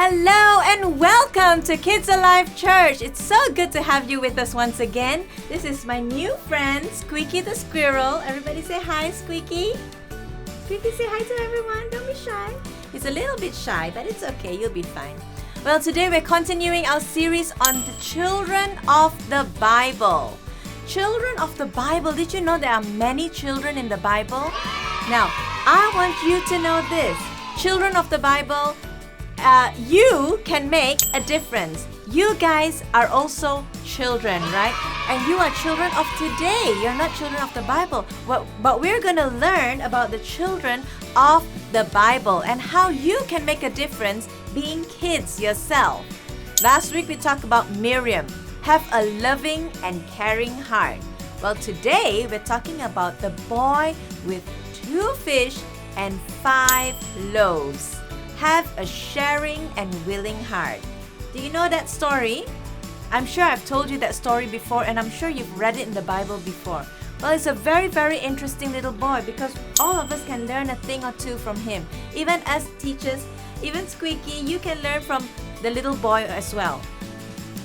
Hello and welcome to KidsAlive Church. It's so good to have you with us once again. This is my new friend, Squeaky the Squirrel. Everybody say hi, Squeaky. Squeaky, say hi to everyone. Don't be shy. He's a little bit shy, but it's okay. You'll be fine. Well, today we're continuing our series on the children of the Bible. Children of the Bible. Did you know there are many children in the Bible? Now, I want you to know this. Children of the Bible, you can make a difference. You guys are also children, right? And you are children of today. You're not children of the Bible. But we're going to learn about the children of the Bible and how you can make a difference being kids yourself. Last week we talked about Miriam. Have a loving and caring heart. Well, today we're talking about the boy with 2 fish and 5 loaves. Have a sharing and willing heart. Do you know that story? I'm sure I've told you that story before, and I'm sure you've read it in the Bible before. Well, it's a very, very interesting little boy because all of us can learn a thing or two from him. Even as teachers, even Squeaky, you can learn from the little boy as well.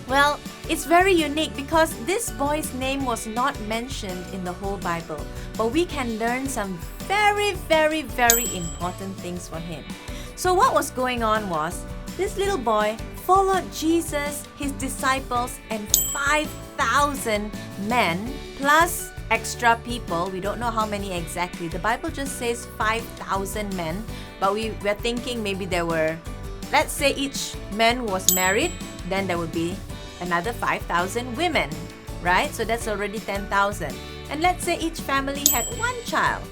Well, it's very unique because this boy's name was not mentioned in the whole Bible, but we can learn some very, very, very important things from him. So what was going on was, this little boy followed Jesus, his disciples, and 5,000 men plus extra people. We don't know how many exactly. The Bible just says 5,000 men, but we're thinking maybe there were, let's say each man was married, then there would be another 5,000 women, right? So that's already 10,000. And let's say each family had 1 child.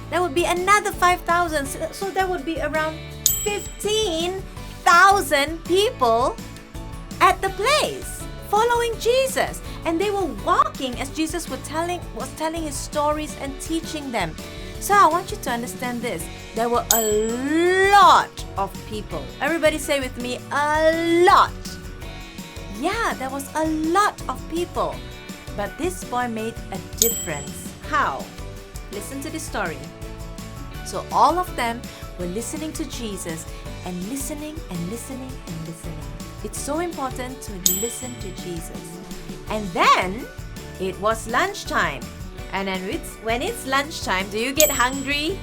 That would be another 5,000. So that would be around 15,000 people at the place following Jesus. And they were walking as Jesus was telling his stories and teaching them. So I want you to understand this. There were a lot of people. Everybody say with me, a lot. Yeah, there was a lot of people. But this boy made a difference. How? Listen to this story. So all of them were listening to Jesus and listening and listening and listening. It's so important to listen to Jesus. And then it was lunchtime. And then when it's lunchtime, do you get hungry?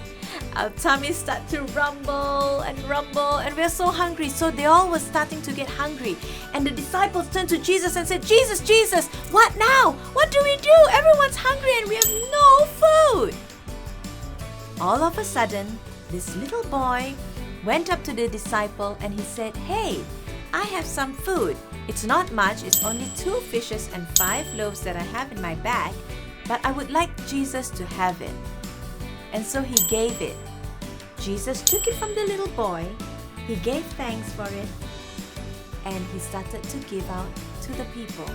Our tummies start to rumble and we're so hungry. So they all were starting to get hungry. And the disciples turned to Jesus and said, Jesus, what now? What do we do? Everyone's hungry and we have no food. All of a sudden, this little boy went up to the disciple and he said, hey, I have some food. It's not much. It's only 2 fishes and 5 loaves that I have in my bag, but I would like Jesus to have it. And so he gave it. Jesus took it from the little boy. He gave thanks for it. And he started to give out to the people.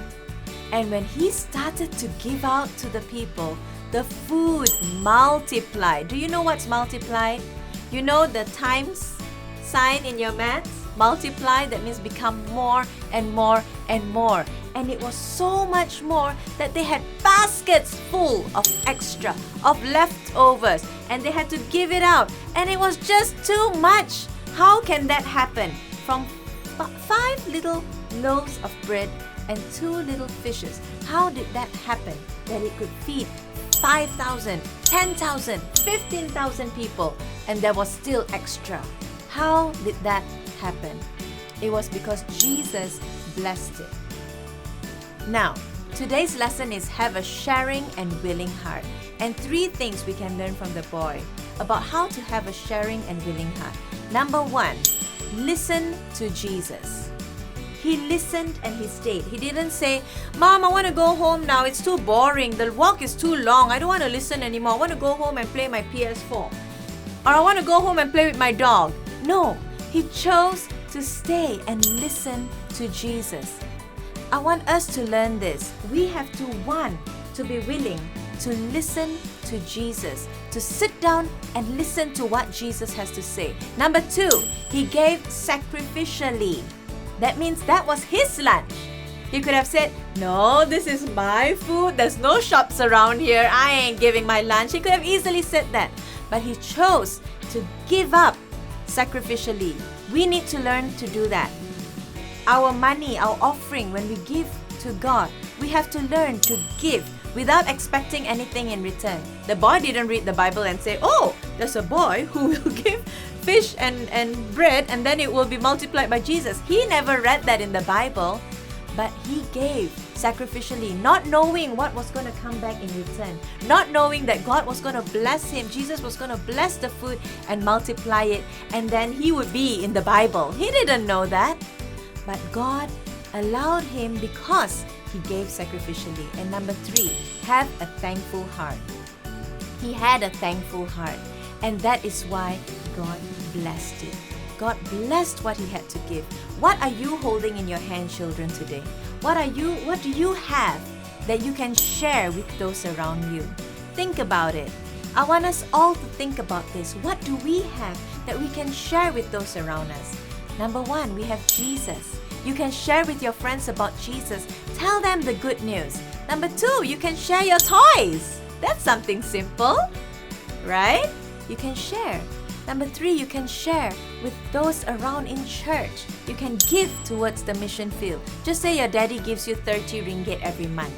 And when he started to give out to the people, the food multiplied. Do you know what's multiplied? You know the times sign in your maths? Multiply, that means become more and more and more. And it was so much more that they had baskets full of extra, of leftovers, and they had to give it out. And it was just too much. How can that happen? From 5 little loaves of bread and 2 little fishes. How did that happen? That it could feed 5,000, 10,000, 15,000 people, and there was still extra. How did that happen? It was because Jesus blessed it. Now, today's lesson is have a sharing and willing heart. And 3 things we can learn from the boy about how to have a sharing and willing heart. Number 1, listen to Jesus. He listened and he stayed. He didn't say, Mom, I want to go home now. It's too boring. The walk is too long. I don't want to listen anymore. I want to go home and play my PS4. Or I want to go home and play with my dog. No, he chose to stay and listen to Jesus. I want us to learn this. We have to, 1, to be willing to listen to Jesus, to sit down and listen to what Jesus has to say. Number 2, he gave sacrificially. That means that was his lunch. He could have said, no, this is my food. There's no shops around here. I ain't giving my lunch. He could have easily said that. But he chose to give up sacrificially. We need to learn to do that. Our money, our offering, when we give to God, we have to learn to give without expecting anything in return. The boy didn't read the Bible and say, oh, there's a boy who will give fish and bread and then it will be multiplied by Jesus. He never read that in the Bible, but he gave sacrificially, not knowing what was going to come back in return, not knowing that God was going to bless him, Jesus was going to bless the food and multiply it, and then he would be in the Bible. He didn't know that, but God allowed him because he gave sacrificially. And number 3, have a thankful heart. He had a thankful heart, and that is why God blessed it. God blessed what he had to give. What are you holding in your hand, children, today? What do you have that you can share with those around you? Think about it. I want us all to think about this. What do we have that we can share with those around us? Number 1, we have Jesus. You can share with your friends about Jesus. Tell them the good news. Number 2, you can share your toys. That's something simple, right? You can share. Number 3, you can share with those around in church. You can give towards the mission field. Just say your daddy gives you 30 ringgit every month.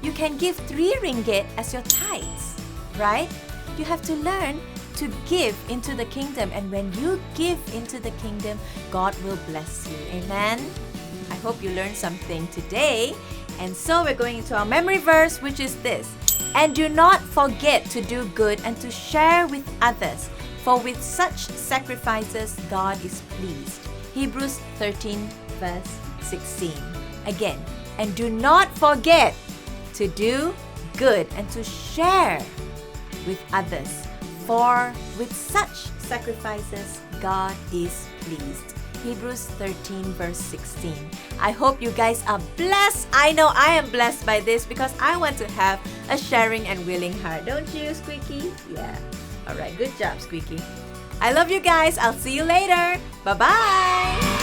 You can give 3 ringgit as your tithes, right? You have to learn to give into the kingdom. And when you give into the kingdom, God will bless you. Amen? I hope you learned something today. And so we're going into our memory verse, which is this. And do not forget to do good and to share with others, for with such sacrifices God is pleased. Hebrews 13 verse 16. Again, and do not forget to do good and to share with others, for with such sacrifices God is pleased. Hebrews 13 verse 16. I hope you guys are blessed. I know I am blessed by this because I want to have a sharing and willing heart. Don't you, Squeaky? Yeah. Alright, good job, Squeaky. I love you guys. I'll see you later. Bye-bye.